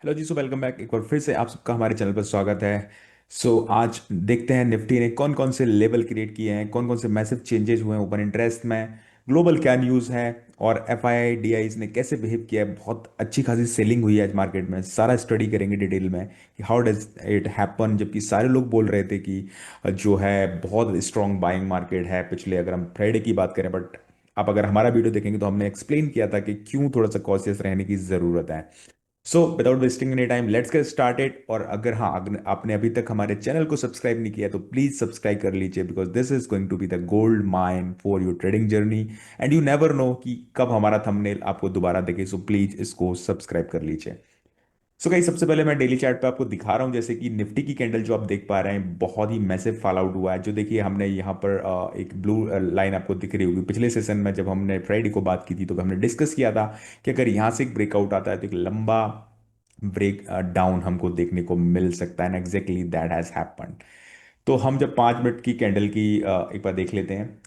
Hello जी। Welcome back. एक बार फिर से आप सबका हमारे चैनल पर स्वागत है। आज देखते हैं निफ्टी ने कौन कौन से लेवल क्रिएट किए हैं, कौन कौन से मैसिव चेंजेस हुए हैं ओपन इंटरेस्ट में, ग्लोबल क्या न्यूज़ है और F I I D eyes ने कैसे बिहेव किया है। बहुत अच्छी खासी सेलिंग हुई है आज मार्केट में। सारा स्टडी करेंगे डिटेल में कि हाउ डज इट हैपन, जबकि सारे लोग बोल रहे थे कि जो है बहुत स्ट्रॉन्ग बाइंग मार्केट है पिछले, अगर हम फ्राइडे की बात करें। बट आप अगर हमारा वीडियो देखेंगे तो हमने एक्सप्लेन किया था कि क्यों थोड़ा सा कॉशियस रहने की ज़रूरत है। So without wasting any time let's get started. और अगर हाँ, अगर आपने अभी तक हमारे चैनल को सब्सक्राइब नहीं किया तो प्लीज सब्सक्राइब कर लीजिए, because this is going to be the gold mine for your trading journey. And you never know कि कब हमारा थंबनेल आपको दोबारा दिखे। सो प्लीज इसको सब्सक्राइब कर लीजिए। सो गाइस, सबसे पहले मैं डेली चार्ट पे आपको दिखा रहा हूं। जैसे कि निफ्टी की कैंडल जो आप देख पा रहे हैं, बहुत ही मैसिव फॉल आउट हुआ है। जो देखिए, हमने यहाँ पर एक ब्लू लाइन आपको दिख रही होगी। पिछले सेशन में जब हमने फ्राइडे को बात की थी तो हमने डिस्कस किया था कि अगर यहाँ से एक ब्रेकआउट आता है तो एक लंबा ब्रेक डाउन हमको देखने को मिल सकता है। And exactly that has happened. तो हम जब 5 मिनट की कैंडल की एक बार देख लेते हैं।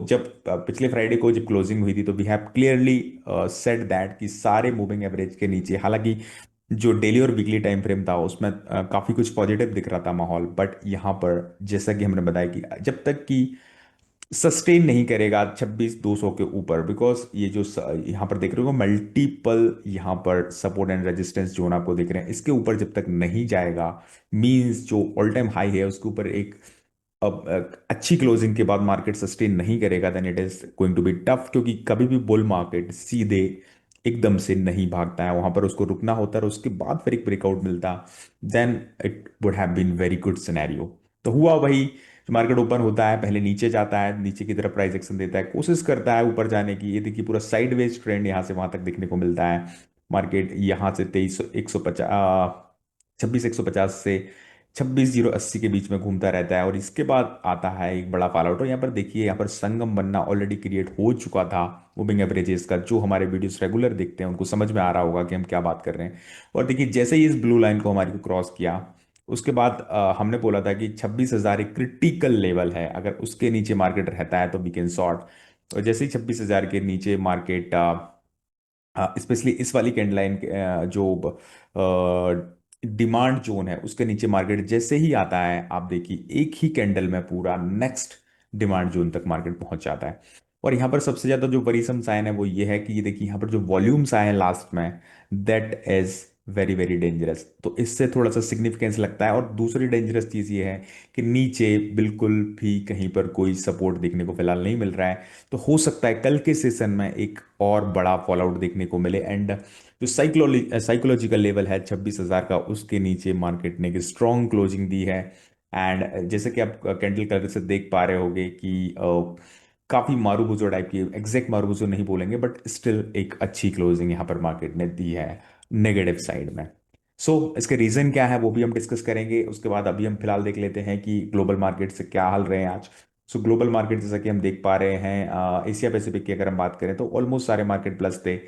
जब पिछले फ्राइडे को जब क्लोजिंग हुई थी तो we have clearly said that कि सारे मूविंग एवरेज के नीचे, हालांकि जो डेली और वीकली टाइम फ्रेम था उसमें काफी कुछ पॉजिटिव दिख रहा था माहौल। बट यहाँ पर जैसा कि हमने बताया कि जब तक कि सस्टेन नहीं करेगा 26,200 के ऊपर, बिकॉज ये जो यहाँ पर देख रहे हो मल्टीपल यहाँ पर सपोर्ट एंड रेजिस्टेंस जोन आपको दिख रहे हैं, इसके ऊपर जब तक नहीं जाएगा, मींस जो ऑल टाइम हाई है उसके ऊपर एक अब अच्छी क्लोजिंग के बाद मार्केट सस्टेन नहीं करेगा, then it is going to be tough. क्योंकि कभी भी बुल मार्केट सीधे एकदम से नहीं भागता है, वहां पर उसको रुकना होता है और उसके बाद फिर एक ब्रेकआउट मिलता, then it would have been very good scenario. तो हुआ वही, मार्केट ओपन होता है, पहले नीचे जाता है, नीचे की तरफ प्राइस एक्शन देता है, कोशिश करता है ऊपर जाने की। ये देखिए पूरा साइडवेज ट्रेंड यहाँ से वहां तक देखने को मिलता है। मार्केट यहाँ से 26,150 से 26,080 के बीच में घूमता रहता है और इसके बाद आता है एक बड़ा फॉल आउट। और यहाँ पर देखिए, यहाँ पर संगम बनना ऑलरेडी क्रिएट हो चुका था मूविंग एवरेजेस का। जो हमारे वीडियोस रेगुलर देखते हैं उनको समझ में आ रहा होगा कि हम क्या बात कर रहे हैं। और देखिए, जैसे ही इस ब्लू लाइन को हमारी को क्रॉस किया, उसके बाद हमने बोला था कि 26,000 एक क्रिटिकल लेवल है, अगर उसके नीचे मार्केट रहता है तो वी कैन शॉर्ट। और जैसे ही 26,000 के नीचे मार्केट, स्पेशली इस वाली कैंडल लाइन जो डिमांड जोन है उसके नीचे मार्केट जैसे ही आता है, आप देखिए एक ही कैंडल में पूरा नेक्स्ट डिमांड जोन तक मार्केट पहुंच जाता है। और यहाँ पर सबसे ज्यादा जो वरीसम साइन है वो ये है कि ये देखिए यहाँ पर जो वॉल्यूम्स आए हैं लास्ट में, that is very very dangerous. तो इससे थोड़ा सा सिग्निफिकेंस लगता है। और दूसरी डेंजरस चीज ये है कि नीचे बिल्कुल भी कहीं पर कोई सपोर्ट देखने को फिलहाल नहीं मिल रहा है। तो हो सकता है कल के सेशन में एक और बड़ा फॉल आउट देखने को मिले। एंड जो साइकोलॉजिकल लेवल है 26,000 का, उसके नीचे मार्केट ने एक स्ट्रॉन्ग क्लोजिंग दी है। एंड जैसे कि आप कैंडल कलर से देख पा रहे होगे कि काफी मारूबुजो टाइप की, एग्जैक्ट मारूबुजो नहीं बोलेंगे बट स्टिल एक अच्छी क्लोजिंग यहाँ पर मार्केट ने दी है नेगेटिव साइड में। इसके रीजन क्या है वो भी हम डिस्कस करेंगे। उसके बाद अभी हम फिलहाल देख लेते हैं कि ग्लोबल मार्केट से क्या हाल रहे हैं आज। ग्लोबल मार्केट जैसा कि हम देख पा रहे हैं, एशिया पैसिफिक की अगर हम बात करें तो ऑलमोस्ट सारे मार्केट प्लस थे।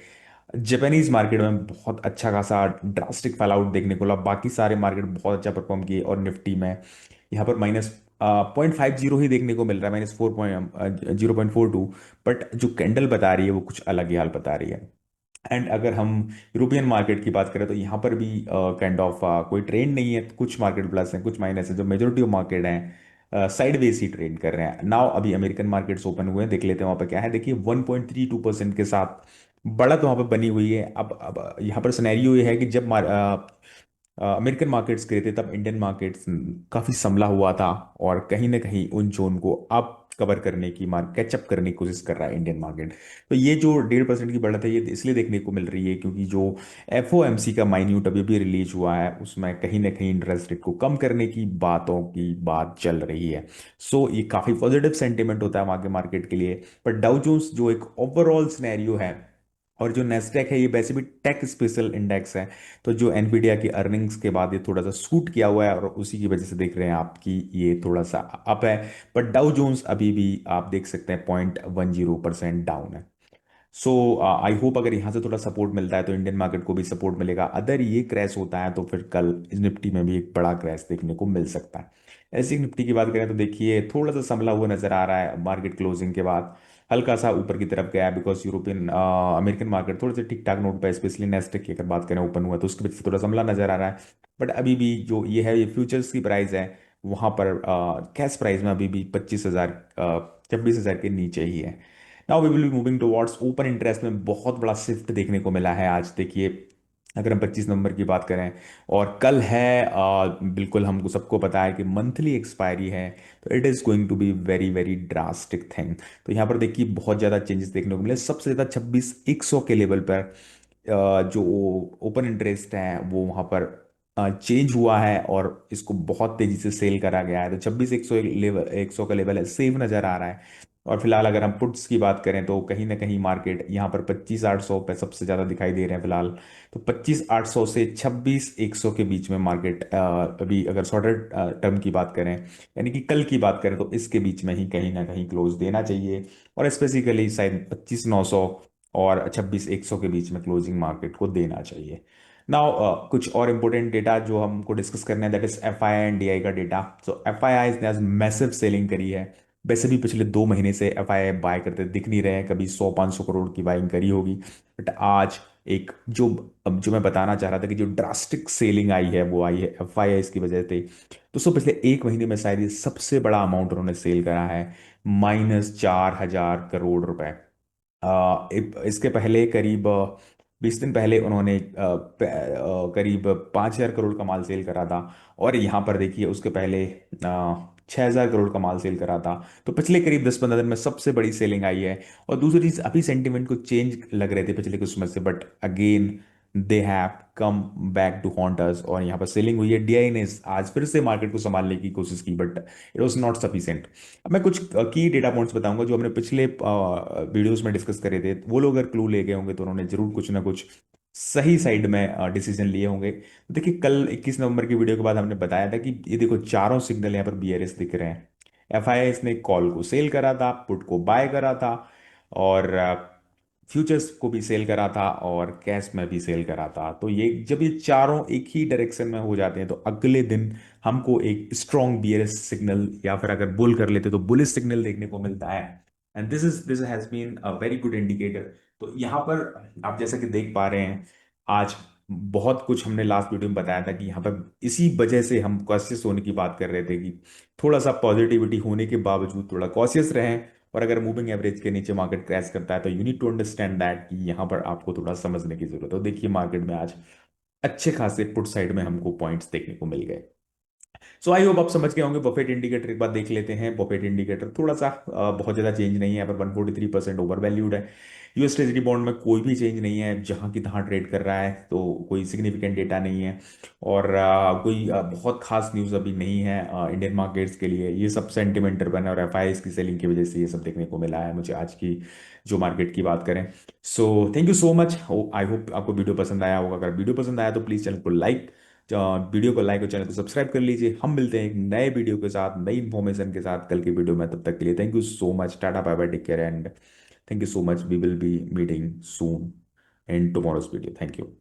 जापानीज मार्केट में बहुत अच्छा खासा ड्रास्टिक फॉल आउट देखने को मिला, बाकी सारे मार्केट बहुत अच्छा परफॉर्म किए। और निफ्टी में यहाँ पर -0.50 ही देखने को मिल रहा है, -0.42। बट जो कैंडल बता रही है वो कुछ अलग ही हाल बता रही है। एंड अगर हम यूरोपियन मार्केट की बात करें तो यहाँ पर भी काइंड ऑफ कोई ट्रेंड नहीं है, कुछ मार्केट प्लस है कुछ माइनस है। जो मेजोरिटी ऑफ मार्केट हैं साइड वेज ही ट्रेड कर रहे हैं नाउ। अभी अमेरिकन मार्केट्स ओपन हुए हैं, देख लेते हैं वहाँ पर क्या है। देखिए 1.32% के साथ बढ़त वहाँ पर बनी हुई है। अब यहाँ पर सिनेरियो ये है कि जब अमेरिकन मार्केट्स गिरे थे तब इंडियन मार्केट्स काफी संभला हुआ था, और कहीं ना कहीं उन जोन को अब कवर करने की कैचअप करने की कोशिश कर रहा है इंडियन मार्केट। तो ये जो 1.5% की बढ़त है ये इसलिए देखने को मिल रही है क्योंकि जो एफओएमसी का माइन्यूट अभी भी रिलीज हुआ है उसमें कहीं ना कहीं इंटरेस्ट रेट को कम करने की बातों की बात चल रही है। ये काफी पॉजिटिव सेंटिमेंट होता है वहां के मार्केट के लिए। पर डाउ जोन्स जो एक ओवरऑल सिनेरियो है, और जो नेस्डेक है ये वैसे भी टेक स्पेशल इंडेक्स है, तो जो एनवीडिया की अर्निंग्स के बाद ये थोड़ा सा सूट किया हुआ है और उसी की वजह से देख रहे हैं आपकी ये थोड़ा सा अप है। बट डाउ जोन्स अभी भी आप देख सकते हैं 0.10% डाउन है। आई होप अगर यहाँ से थोड़ा सपोर्ट मिलता है तो इंडियन मार्केट को भी सपोर्ट मिलेगा। अगर ये क्रैश होता है तो फिर कल निफ्टी में भी एक बड़ा क्रैश देखने को मिल सकता है। ऐसी निफ्टी की बात करें तो देखिए थोड़ा सा संभला हुआ नजर आ रहा है मार्केट क्लोजिंग के बाद। हल्का सा ऊपर की तरफ गया है, बिकॉज यूरोपियन अमेरिकन मार्केट थोड़े से ठीक ठाक नोट पे, स्पेशली नेस्टेक की अगर बात करें ओपन हुआ तो उसके वजह से थोड़ा संभला नजर आ रहा है। बट अभी भी जो ये है, ये फ्यूचर्स की प्राइस है, वहां पर कैश प्राइस में अभी भी 25,000, 26,000 के नीचे ही है। Now we will be moving towards open interest में बहुत बड़ा शिफ्ट देखने को मिला है आज। देखिए अगर हम 25 नवंबर की बात करें और कल है, बिल्कुल हमको सबको पता है कि मंथली एक्सपायरी है, तो it is going to be very very drastic thing. तो यहाँ पर देखिए बहुत ज़्यादा चेंजेस देखने को मिले। सबसे ज़्यादा 26,100 के लेवल पर जो ओपन इंटरेस्ट है वो वहाँ पर चेंज हुआ है और इसको बहुत तेजी से सेल करा गया है। तो 26,100 लेवल, 100 का लेवल है, सेफ नज़र आ रहा है। और फिलहाल अगर हम पुट्स की बात करें तो कहीं ना कहीं मार्केट यहाँ पर 25,800 पे सबसे ज़्यादा दिखाई दे रहे हैं फिलहाल। तो 25,800 से 26,100 के बीच में मार्केट अभी अगर शॉर्टर टर्म की बात करें, यानी कि कल की बात करें, तो इसके बीच में ही कहीं ना कहीं क्लोज देना चाहिए। और स्पेसिफिकली शायद 25,900 और 26,100 के बीच में क्लोजिंग मार्केट को देना चाहिए। नाउ कुछ और इंपॉर्टेंट डेटा जो हमको डिस्कस करना है, that is F I I and D I का डेटा। सो एफ आई आई ने आज मैसिव सेलिंग करी है। वैसे भी पिछले 2 महीने से एफ आई आई बाय करते दिख नहीं रहे हैं, कभी 100-500 करोड़ की बाइंग करी होगी। बट आज एक जो, अब जो मैं बताना चाह रहा था कि जो ड्रास्टिक सेलिंग आई है वो आई है एफ आई आई की वजह से। दोस्तों पिछले 1 महीने में शायद ये सबसे बड़ा अमाउंट उन्होंने सेल करा है, -4,000 करोड़ रुपए। इसके पहले करीब 20 दिन पहले उन्होंने करीब 5,000 करोड़ का माल सेल करा था। और यहाँ पर देखिए उसके पहले 6,000 करोड़ का माल सेल करा था। तो पिछले करीब 10-15 दिन में सबसे बड़ी सेलिंग आई है। और दूसरी चीज, अभी सेंटिमेंट को चेंज लग रहे थे पिछले कुछ समय से, but again they have come back to haunt us, और यहाँ पर सेलिंग हुई है। डीआई ने आज फिर से मार्केट को संभालने की कोशिश की, but it was not sufficient. अब मैं कुछ की डेटा पॉइंट्स बताऊंगा जो हमने पिछले वीडियोस में डिस्कस करे थे। वो लोग अगर क्लू ले गए होंगे तो उन्होंने जरूर कुछ ना कुछ सही साइड में डिसीजन लिए होंगे। तो देखिए कल 21 नवंबर की वीडियो के बाद हमने बताया था कि ये देखो चारों सिग्नल यहाँ पर बीआरएस दिख रहे हैं। एफआईआई ने कॉल को सेल करा था, पुट को बाय करा था, और फ्यूचर्स को भी सेल करा था, और कैश में भी सेल करा था। तो ये जब ये चारों एक ही डायरेक्शन में हो जाते हैं तो अगले दिन हमको एक स्ट्रॉन्ग बीयरिश सिग्नल, या फिर अगर बुल कर लेते तो बुलिश सिग्नल देखने को मिलता है। And this has been a very good indicator. तो यहाँ पर आप जैसा कि देख पा रहे हैं, आज बहुत कुछ हमने लास्ट वीडियो में बताया था कि यहाँ पर इसी वजह से हम कॉशियस होने की बात कर रहे थे कि थोड़ा सा पॉजिटिविटी होने के बावजूद थोड़ा कॉशियस रहें। और अगर मूविंग एवरेज के नीचे मार्केट क्रैश करता है तो you need to understand that कि यहाँ पर आपको थोड़ा समझने की जरूरत है। तो देखिए मार्केट में आज अच्छे खासे पुट साइड में हमको पॉइंट्स देखने को मिल गए। सो आई होप आप समझ गए होंगे। बफेट इंडिकेटर एक बार देख लेते हैं। बफेट इंडिकेटर थोड़ा सा बहुत ज्यादा चेंज नहीं है, यहाँ पर 143% ओवर वैल्यूड है। यूएस ट्रेजरी बॉन्ड में कोई भी चेंज नहीं है, जहां की तहां ट्रेड कर रहा है, तो कोई सिग्निफिकेंट डेटा नहीं है। और कोई बहुत खास न्यूज़ अभी नहीं है इंडियन मार्केट्स के लिए। ये सब सेंटिमेंटल बना और एफआईआई की सेलिंग की वजह से ये सब देखने को मिला है मुझे आज की जो मार्केट की बात करें। So thank you so much. I hope आपको वीडियो पसंद आया होगा। अगर वीडियो पसंद आया तो प्लीज़ चैनल को लाइक, वीडियो को लाइक और चैनल को सब्सक्राइब कर लीजिए। हम मिलते हैं एक नए वीडियो के साथ, नई इंफॉर्मेशन के साथ कल की वीडियो में। तब तक के लिए thank you so much. Tata bye bye, take care, and thank you so much. We will be meeting soon in tomorrow's video. Thank you.